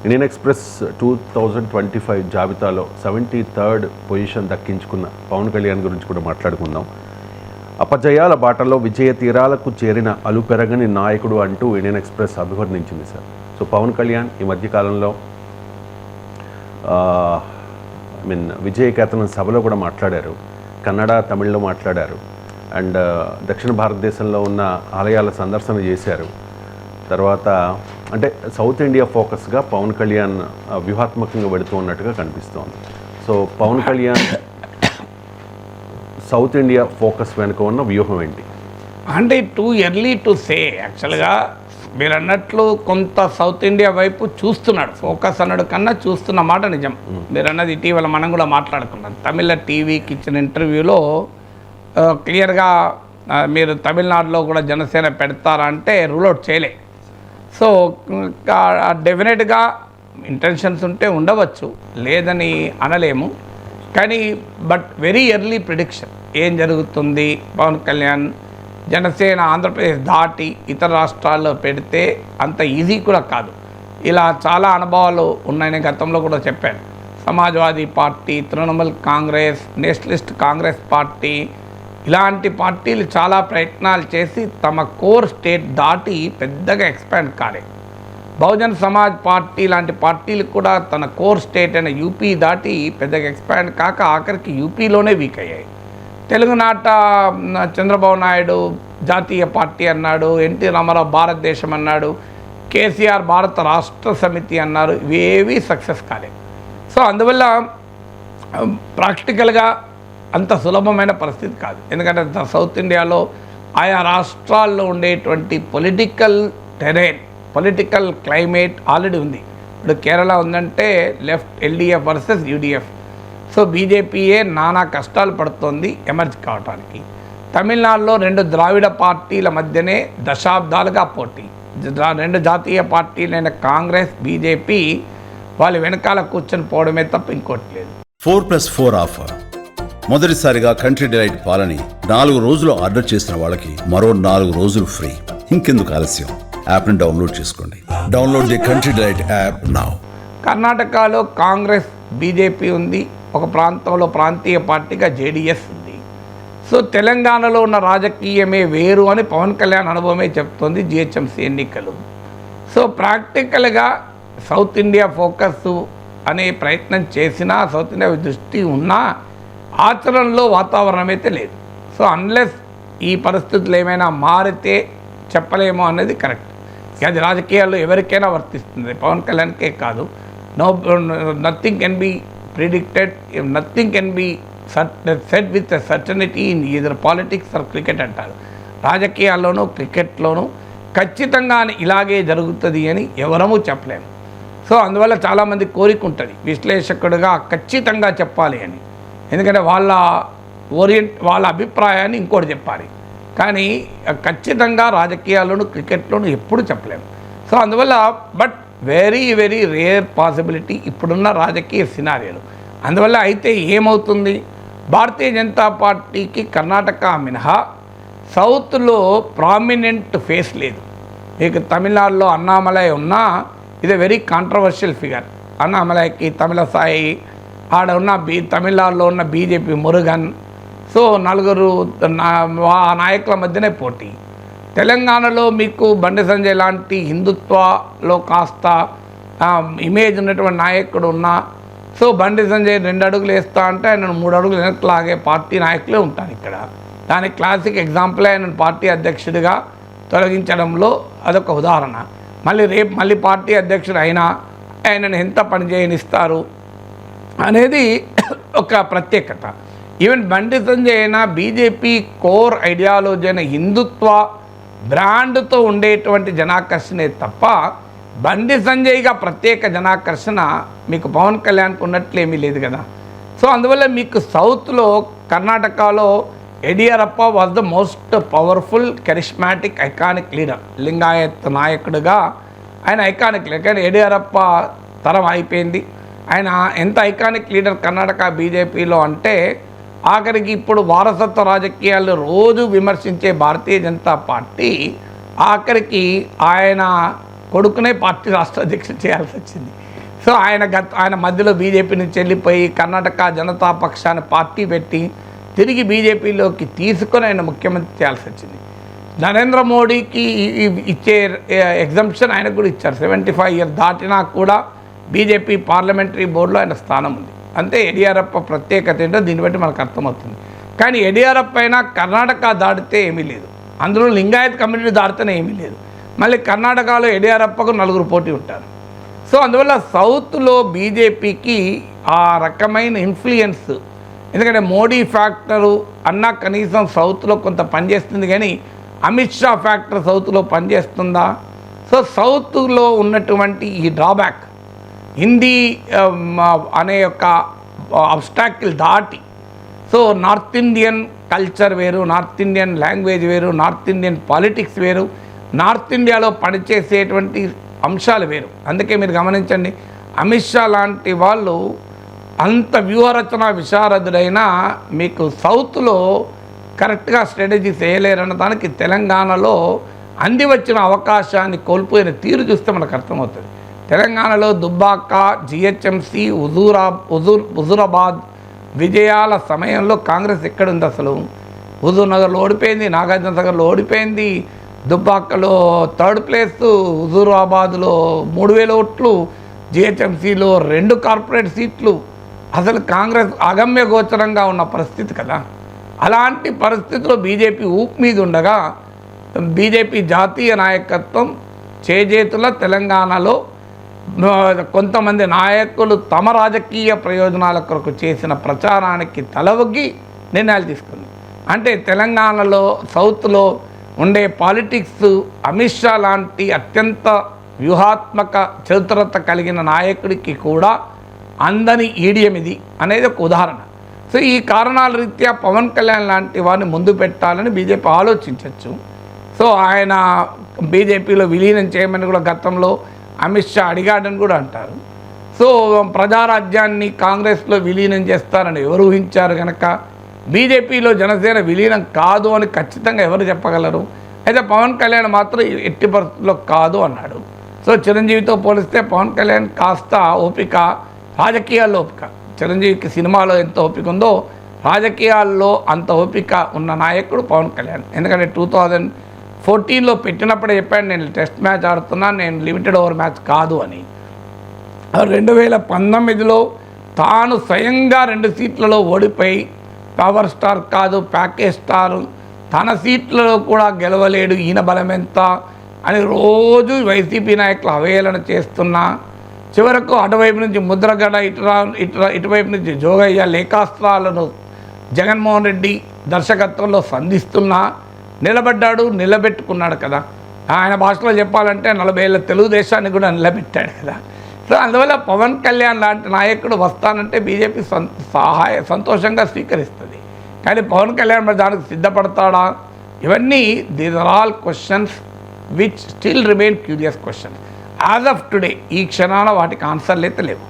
Indian express 2025 జాబితాలో 73rd position దక్కించుకున్న పవన్ కళ్యాణ్ గురించి కూడా మాట్లాడుకుందాం. అపజయాల బాటలో విజయ తీరాలకు చేరిన అలుపెరగని నాయకుడు అంటూ ఇండియన్ ఎక్స్ప్రెస్ అభివర్ణించింది సార్. సో పవన్ కళ్యాణ్ ఈ మధ్యకాలంలో విజయకేతనం సభలో కూడా మాట్లాడారు, కన్నడ తమిళ్లో మాట్లాడారు, అండ్ దక్షిణ భారతదేశంలో ఉన్న ఆలయాల సందర్శన చేశారు. తర్వాత అంటే సౌత్ ఇండియా ఫోకస్గా పవన్ కళ్యాణ్ వ్యూహాత్మకంగా వెళుతూ ఉన్నట్టుగా కనిపిస్తోంది. So Pawan Kalyan south India focus వెనుక ఉన్న వ్యూహం ఏంటి? అంటే టూ ఎర్లీ టు సే. యాక్చువల్గా మీరు అన్నట్లు కొంత సౌత్ ఇండియా వైపు చూస్తున్నాడు, ఫోకస్ అన్నాడు కన్నా చూస్తున్న మాట నిజం. మీరు అన్నది ఇటీవల మనం కూడా మాట్లాడుకున్నాం. తమిళ టీవీకి ఇచ్చిన ఇంటర్వ్యూలో క్లియర్గా మీరు తమిళనాడులో కూడా జనసేన పెడతారా అంటే రూల్ అవుట్ చేయలే. సో డెఫినెట్గా ఇంటెన్షన్స్ ఉంటే ఉండవచ్చు, లేదని అనలేము. కానీ బట్ వెరీ ఎర్లీ ప్రిడిక్షన్ ఏం జరుగుతుంది, పవన్ కళ్యాణ్ జనసేన ఆంధ్రప్రదేశ్ దాటి ఇతర రాష్ట్రాల్లో పెడితే అంత ఈజీ కూడా కాదు. ఇలా చాలా అనుభవాలు ఉన్నాయని గతంలో కూడా చెప్పాను. Samajwadi party, Trinamool Congress, Nationalist Congress party, ఇలాంటి పార్టీలు చాలా ప్రయత్నాలు చేసి తమ కోర్ స్టేట్ దాటి పెద్దగా ఎక్స్పాండ్ కాలేదు. బహుజన్ సమాజ్ పార్టీ లాంటి పార్టీలు కూడా తన కోర్ స్టేట్ అయిన యూపీ దాటి పెద్దగా ఎక్స్పాండ్ కాక ఆఖరికి యూపీలోనే వీక్ అయ్యాయి. తెలుగునాట చంద్రబాబు నాయుడు జాతీయ పార్టీ అన్నాడు, ఎన్టీ రామారావు భారతదేశం అన్నాడు, కేసీఆర్ భారత రాష్ట్ర సమితి అన్నారు, ఇవేవీ సక్సెస్ కాలేదు. సో అందువల్ల ప్రాక్టికల్గా అంత సులభమైన పరిస్థితి కాదు. ఎందుకంటే సౌత్ ఇండియాలో ఆయా రాష్ట్రాల్లో ఉండేటువంటి political terrain, political climate already ఉంది. ఇప్పుడు కేరళ ఉందంటే left LDF versus UDF. So బీజేపీయే నానా కష్టాలు పడుతోంది ఎమర్జ్ కావడానికి. తమిళనాడులో రెండు ద్రావిడ పార్టీల మధ్యనే దశాబ్దాలుగా పోటీ. రెండు జాతీయ పార్టీలైన కాంగ్రెస్, బీజేపీ వాళ్ళ వెనకాల కూర్చొని పోవడమే తప్ప ఇంకోటి లేదు. 4+4 ఆఫర్. మొదటిసారిగా కంట్రీ డిలైట్ పాలని 4 రోజులు ఆర్డర్ చేసిన వాళ్ళకి మరో 4 రోజులు ఫ్రీ. ఇంకెందుకు ఆలస్యం, యాప్ని డౌన్లోడ్ చేసుకోండి. Download the country delight app now. కర్ణాటకలో కాంగ్రెస్, బీజేపీ ఉంది, ఒక ప్రాంతంలో ప్రాంతీయ పార్టీగా జేడీఎస్ ఉంది. సో తెలంగాణలో ఉన్న రాజకీయమే వేరు అని పవన్ కళ్యాణ్ అనుభవమే చెప్తోంది జిహెచ్ఎంసీ ఎన్నికలు. సో ప్రాక్టికల్గా సౌత్ ఇండియా ఫోకస్ అనే ప్రయత్నం చేసినా, సౌత్ ఇండియా దృష్టి ఉన్నా ఆచరణలో వాతావరణం అయితే లేదు. సో అన్లెస్ ఈ పరిస్థితులు ఏమైనా మారితే చెప్పలేమో అనేది కరెక్ట్. అది రాజకీయాల్లో ఎవరికైనా వర్తిస్తుంది, పవన్ కళ్యాణ్కే కాదు. Nothing can be predicted, nothing can be set with certainty in either politics or cricket అంటారు. రాజకీయాల్లోనూ క్రికెట్లోనూ ఖచ్చితంగా ఇలాగే జరుగుతుంది అని ఎవరమూ చెప్పలేము. సో అందువల్ల చాలామంది కోరిక ఉంటుంది విశ్లేషకుడిగా ఖచ్చితంగా చెప్పాలి అని. ఎందుకంటే వాళ్ళ అభిప్రాయాన్ని ఇంకోటి చెప్పాలి. కానీ ఖచ్చితంగా రాజకీయాల్లోనూ క్రికెట్లోనూ ఎప్పుడు చెప్పలేము. సో అందువల్ల but very very rare possibility ఇప్పుడున్న రాజకీయ సినారియోలు. అందువల్ల అయితే ఏమవుతుంది, భారతీయ జనతా పార్టీకి కర్ణాటక మినహా సౌత్లో ప్రామినెంట్ ఫేస్ లేదు. మీకు తమిళనాడులో అన్నామలై ఉన్నా ఇది వెరీ కాంట్రవర్షియల్ ఫిగర్. అన్నామలైకి తమిళ సాయి, ఆడ ఉన్న తమిళనాడులో ఉన్న బీజేపీ మురుగన్. సో 4 నాయకుల మధ్యనే పోటీ. తెలంగాణలో మీకు బండి సంజయ్ లాంటి హిందుత్వలో కాస్త ఇమేజ్ ఉన్నటువంటి నాయకుడు ఉన్నా, సో బండి సంజయ్ 2 అడుగులు వేస్తా అంటే ఆయన 3 అడుగులు వెనక్కి లాగే పార్టీ నాయకులే ఉంటారు ఇక్కడ. దానికి క్లాసిక్ ఎగ్జాంపుల్ ఆయన పార్టీ అధ్యక్షుడిగా తొలగించడంలో అదొక ఉదాహరణ. మళ్ళీ పార్టీ అధ్యక్షుడు అయినా ఆయనను ఎంత పని చేయనిస్తారు అనేది ఒక ప్రత్యేకత. ఈవెన్ బండి సంజయ్ అయినా బీజేపీ కోర్ ఐడియాలజీ అయిన హిందుత్వ బ్రాండ్తో ఉండేటువంటి జనాకర్షణే తప్ప బండి సంజయ్గా ప్రత్యేక జనాకర్షణ మీకు పవన్ కళ్యాణ్కి ఉన్నట్లేమీ లేదు కదా. సో అందువల్ల మీకు సౌత్లో కర్ణాటకలో Yediyurappa was the most powerful charismatic iconic leader. Lingayat నాయకుడిగా ఆయన ఐకానిక్ లీడర్. కానీ యడియూరప్ప తరం అయిపోయింది. ఆయన ఎంత ఐకానిక్ లీడర్ కర్ణాటక బీజేపీలో అంటే ఆఖరికి ఇప్పుడు వారసత్వ రాజకీయాలు రోజు విమర్శించే భారతీయ జనతా పార్టీ ఆఖరికి ఆయన కొడుకునే పార్టీ రాష్ట్ర అధ్యక్షుడు చేయాల్సి వచ్చింది. సో ఆయన మధ్యలో బీజేపీ నుంచి వెళ్ళిపోయి కర్ణాటక జనతా పక్షాన్ని పార్టీ పెట్టి తిరిగి బీజేపీలోకి తీసుకొని ఆయన ముఖ్యమంత్రి చేయాల్సి వచ్చింది. నరేంద్ర మోడీకి ఇచ్చే ఎగ్జంప్షన్ ఆయనకు కూడా ఇచ్చారు. 75 ఇయర్స్ దాటినా కూడా బీజేపీ పార్లమెంటరీ బోర్డులో ఆయన స్థానం ఉంది. అంతే యడియూరప్ప ప్రత్యేకత ఏంటో దీన్ని బట్టి మనకు అర్థమవుతుంది. కానీ యడియూరప్ప అయినా కర్ణాటక దాటితే ఏమీ లేదు, అందులో లింగాయత్ కమ్యూనిటీ దాటితేనే ఏమీ లేదు. మళ్ళీ కర్ణాటకలో యడియూరప్పకు 4 పోటీ ఉంటారు. సో అందువల్ల సౌత్లో బీజేపీకి ఆ రకమైన ఇన్ఫ్లుయెన్స్, ఎందుకంటే మోడీ ఫ్యాక్టరు అన్నా కనీసం సౌత్లో కొంత పనిచేస్తుంది, కానీ అమిత్ షా ఫ్యాక్టర్ సౌత్లో పనిచేస్తుందా? సో సౌత్లో ఉన్నటువంటి ఈ డ్రాబ్యాక్ హిందీ అనే యొక్క అబ్స్టాకిల్ దాటి, సో నార్త్ ఇండియన్ కల్చర్ వేరు, నార్త్ ఇండియన్ లాంగ్వేజ్ వేరు, నార్త్ ఇండియన్ పాలిటిక్స్ వేరు, నార్త్ ఇండియాలో పనిచేసేటువంటి అంశాలు వేరు. అందుకే మీరు గమనించండి, అమిత్ షా లాంటి వాళ్ళు అంత వ్యూహరచన విశారదుడైనా మీకు సౌత్లో కరెక్ట్గా స్ట్రాటజీస్ వేయలేరన్న దానికి తెలంగాణలో అంది వచ్చిన అవకాశాన్ని కోల్పోయిన తీరు చూస్తే మనకు అర్థమవుతుంది. తెలంగాణలో దుబ్బాక, జిహెచ్ఎంసి, హుజూరాబాద్ విజయాల సమయంలో కాంగ్రెస్ ఎక్కడుంది? అసలు హుజూర్ నగర్లో ఓడిపోయింది, నాగార్జున సాగర్లో ఓడిపోయింది, దుబ్బాకలో 3rd ప్లేస్, హుజూరాబాద్లో 3000 ఓట్లు, జిహెచ్ఎంసీలో 2 కార్పొరేట్ సీట్లు. అసలు కాంగ్రెస్ అగమ్య గోచరంగా ఉన్న పరిస్థితి కదా. అలాంటి పరిస్థితిలో బీజేపీ ఊపు మీద ఉండగా బీజేపీ జాతీయ నాయకత్వం చేజేతుల తెలంగాణలో కొంతమంది నాయకులు తమ రాజకీయ ప్రయోజనాల కొరకు చేసిన ప్రచారానికి తలవొగ్గి నిర్ణయాలు తీసుకుంది. అంటే తెలంగాణలో సౌత్లో ఉండే పాలిటిక్స్ అమిత్ షా లాంటి అత్యంత వ్యూహాత్మక చతురత కలిగిన నాయకుడికి కూడా అందని ఈడియం ఇది అనేది ఒక ఉదాహరణ. సో ఈ కారణాల రీత్యా పవన్ కళ్యాణ్ లాంటి వారిని ముందు పెట్టాలని బీజేపీ ఆలోచించవచ్చు. సో ఆయన బీజేపీలో విలీనం చేయమని కూడా గతంలో అమిత్ షా అడిగాడని కూడా అంటారు. సో ప్రజారాజ్యాన్ని కాంగ్రెస్లో విలీనం చేస్తారని ఎవరు ఊహించారు కనుక బీజేపీలో జనసేన విలీనం కాదు అని ఖచ్చితంగా ఎవరు చెప్పగలరు? అయితే పవన్ కళ్యాణ్ మాత్రం ఎట్టి పరిస్థితుల్లో కాదు అన్నాడు. సో చిరంజీవితో పోలిస్తే పవన్ కళ్యాణ్ కాస్త ఓపిక, రాజకీయాల్లో ఓపిక, చిరంజీవికి సినిమాలో ఎంత ఓపిక ఉందో రాజకీయాల్లో అంత ఓపిక ఉన్న నాయకుడు పవన్ కళ్యాణ్. ఎందుకంటే 2014లో పెట్టినప్పుడే చెప్పాడు, నేను టెస్ట్ మ్యాచ్ ఆడుతున్నాను, నేను లిమిటెడ్ ఓవర్ మ్యాచ్ కాదు అని. 2019లో తాను స్వయంగా 2 సీట్లలో ఓడిపోయి పవర్ స్టార్ కాదు ప్యాకేజ్ స్టార్, తన సీట్లలో కూడా గెలవలేడు, ఈయన బలం ఎంత అని రోజు వైసీపీ నాయకులు అవహేళన చేస్తున్నా, చివరకు అటువైపు నుంచి ముద్రగడ, ఇటువైపు నుంచి జోగయ్య లేఖాస్త్రాలను జగన్మోహన్ రెడ్డి దర్శకత్వంలో సంధిస్తున్నా నిలబడ్డాడు, నిలబెట్టుకున్నాడు కదా. ఆయన భాషలో చెప్పాలంటే 40 ఏళ్ళ తెలుగుదేశాన్ని కూడా నిలబెట్టాడు కదా. సో అందువల్ల పవన్ కళ్యాణ్ లాంటి నాయకుడు వస్తానంటే బీజేపీ సంతోషంగా స్వీకరిస్తుంది. కానీ పవన్ కళ్యాణ్ మరి దానికి సిద్ధపడతాడా? ఇవన్నీ these are all questions which still remain curious questions. As of today ఈ క్షణాన వాటికి ఆన్సర్లు అయితే లేవు.